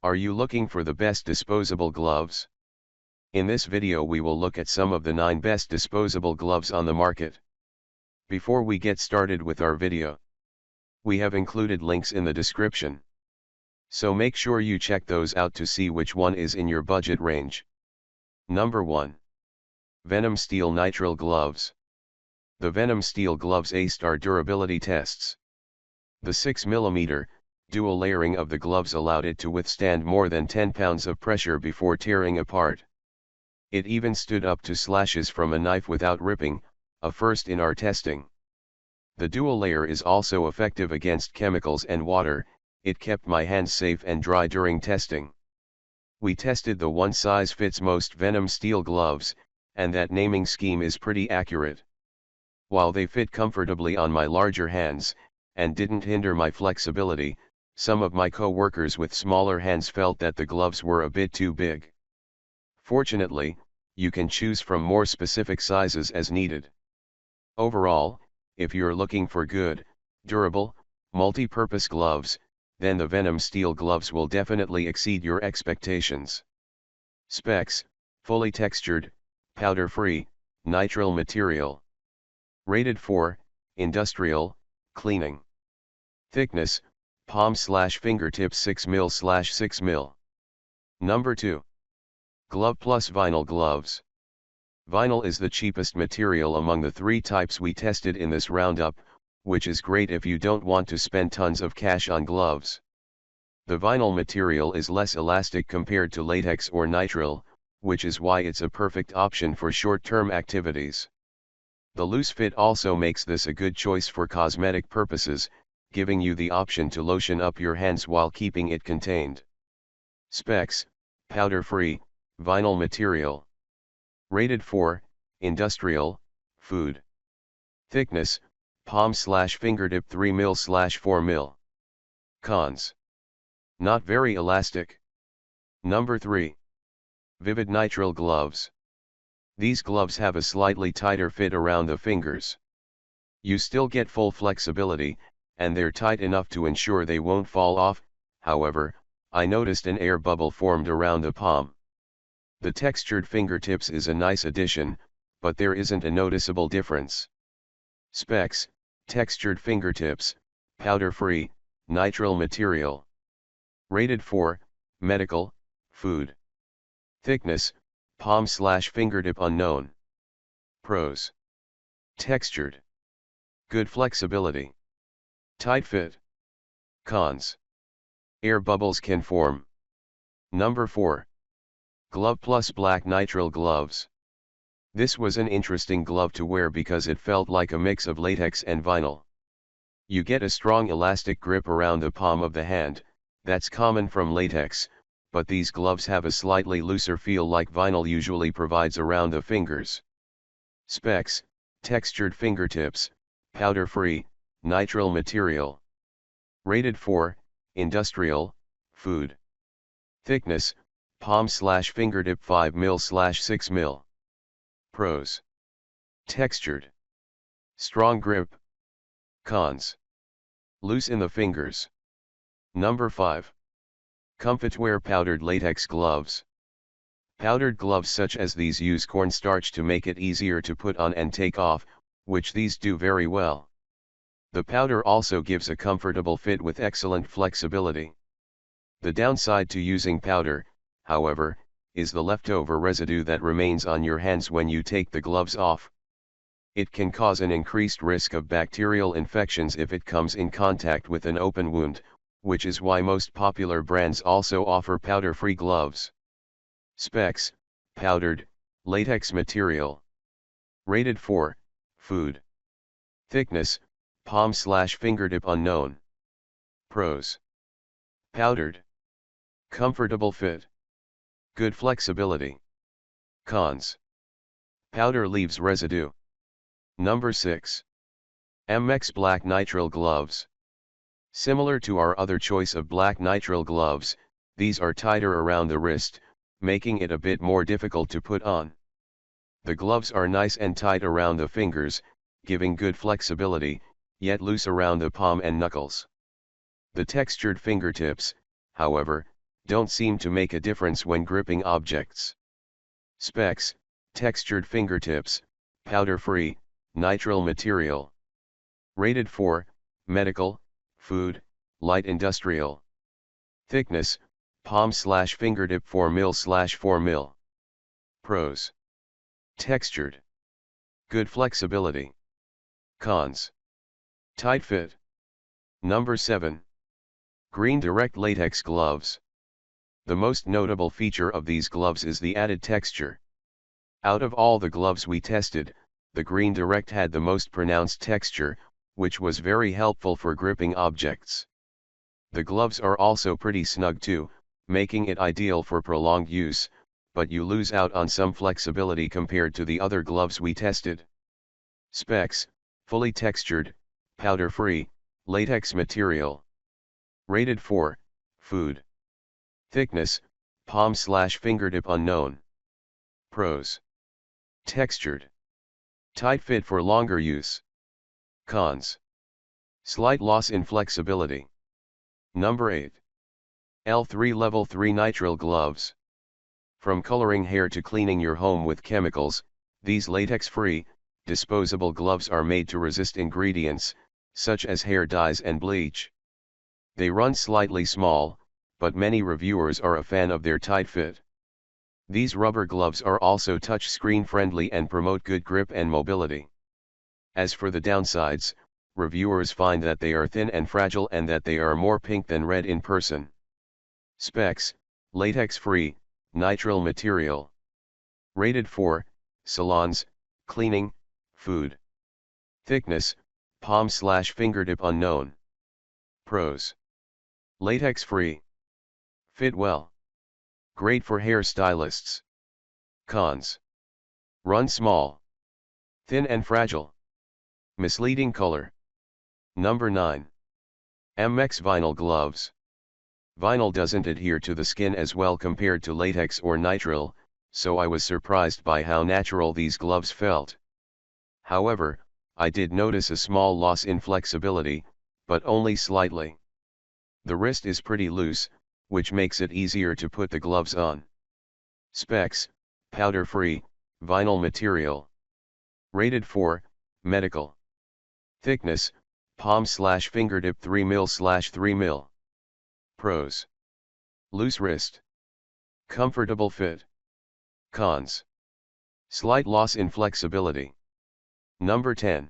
Are you looking for the best disposable gloves? In this video we will look at some of the 9 best disposable gloves on the market. Before we get started with our video, we have included links in the description. So make sure you check those out to see which one is in your budget range. Number 1. Venom Steel Nitrile Gloves. The Venom Steel Gloves aced our durability tests. The 6mm, dual layering of the gloves allowed it to withstand more than 10 pounds of pressure before tearing apart. It even stood up to slashes from a knife without ripping, a first in our testing. The dual layer is also effective against chemicals and water. It kept my hands safe and dry during testing. We tested the one size fits most Venom Steel gloves, and that naming scheme is pretty accurate. While they fit comfortably on my larger hands, and didn't hinder my flexibility, some of my co-workers with smaller hands felt that the gloves were a bit too big. Fortunately, you can choose from more specific sizes as needed. Overall, if you're looking for good, durable, multi-purpose gloves, then the Venom Steel gloves will definitely exceed your expectations. Specs: fully textured, powder-free, nitrile material. Rated for industrial cleaning. Thickness: palm/fingertip 6mm/6mm. Number 2. Glove Plus Vinyl Gloves. Vinyl is the cheapest material among the 3 types we tested in this roundup, which is great if you don't want to spend tons of cash on gloves. The vinyl material is less elastic compared to latex or nitrile, which is why it's a perfect option for short-term activities. The loose fit also makes this a good choice for cosmetic purposes, giving you the option to lotion up your hands while keeping it contained. Specs: powder-free, vinyl material. Rated for industrial, food. Thickness: palm/fingertip 3mm/4mm. Cons: not very elastic. Number 3. Vivid Nitrile Gloves. These gloves have a slightly tighter fit around the fingers. You still get full flexibility, and they're tight enough to ensure they won't fall off. However, I noticed an air bubble formed around the palm. The textured fingertips is a nice addition, but there isn't a noticeable difference. Specs: textured fingertips, powder-free, nitrile material. Rated for medical, food. Thickness: palm/fingertip unknown. Pros: textured, good flexibility, tight fit. Cons: air bubbles can form. Number 4. Glove Plus Black Nitrile Gloves. This was an interesting glove to wear because it felt like a mix of latex and vinyl. You get a strong elastic grip around the palm of the hand, that's common from latex, but these gloves have a slightly looser feel like vinyl usually provides around the fingers. Specs: textured fingertips, powder-free, nitrile material. Rated for industrial, food. Thickness: palm/fingertip 5mm/6mm. Pros: textured, strong grip. Cons: loose in the fingers. Number 5. Comfitwear Powdered Latex Gloves. Powdered gloves such as these use cornstarch to make it easier to put on and take off, which these do very well. The powder also gives a comfortable fit with excellent flexibility. The downside to using powder, however, is the leftover residue that remains on your hands when you take the gloves off. It can cause an increased risk of bacterial infections if it comes in contact with an open wound, which is why most popular brands also offer powder-free gloves. Specs: powdered, latex material. Rated for food. Thickness: palm/fingertip unknown. Pros: powdered, comfortable fit, good flexibility. Cons: powder leaves residue. Number 6. MX Black Nitrile Gloves. Similar to our other choice of black nitrile gloves, these are tighter around the wrist, making it a bit more difficult to put on. The gloves are nice and tight around the fingers, giving good flexibility, yet loose around the palm and knuckles. The textured fingertips, however, don't seem to make a difference when gripping objects. Specs: textured fingertips, powder-free, nitrile material. Rated for medical, food, light industrial. Thickness: palm/fingertip 4 mm/4 mm. Pros: textured, good flexibility. Cons: tight fit. Number 7. Green Direct Latex Gloves. The most notable feature of these gloves is the added texture. Out of all the gloves we tested, the Green Direct had the most pronounced texture, which was very helpful for gripping objects. The gloves are also pretty snug too, making it ideal for prolonged use, but you lose out on some flexibility compared to the other gloves we tested. Specs: fully textured, powder-free, latex material. Rated for food. Thickness: palm/fingertip unknown. Pros: textured, tight fit for longer use. Cons: slight loss in flexibility. Number 8. L3 Level 3 Nitrile Gloves. From coloring hair to cleaning your home with chemicals, these latex-free, disposable gloves are made to resist ingredients, such as hair dyes and bleach. They run slightly small, but many reviewers are a fan of their tight fit. These rubber gloves are also touch-screen friendly and promote good grip and mobility. As for the downsides, reviewers find that they are thin and fragile and that they are more pink than red in person. Specs: latex-free, nitrile material. Rated for salons, cleaning, food. Thickness: palm/fingertip unknown. Pros: latex-free. Fit well. Great for hair stylists. Cons: run small. Thin and fragile. Misleading color. Number 9. MX Vinyl Gloves. Vinyl doesn't adhere to the skin as well compared to latex or nitrile, so I was surprised by how natural these gloves felt. However, I did notice a small loss in flexibility, but only slightly. The wrist is pretty loose, which makes it easier to put the gloves on. Specs: powder-free, vinyl material. Rated for medical. Thickness: palm/fingertip 3 mm/3 mm. Pros: loose wrist. Comfortable fit. Cons: slight loss in flexibility. Number 10.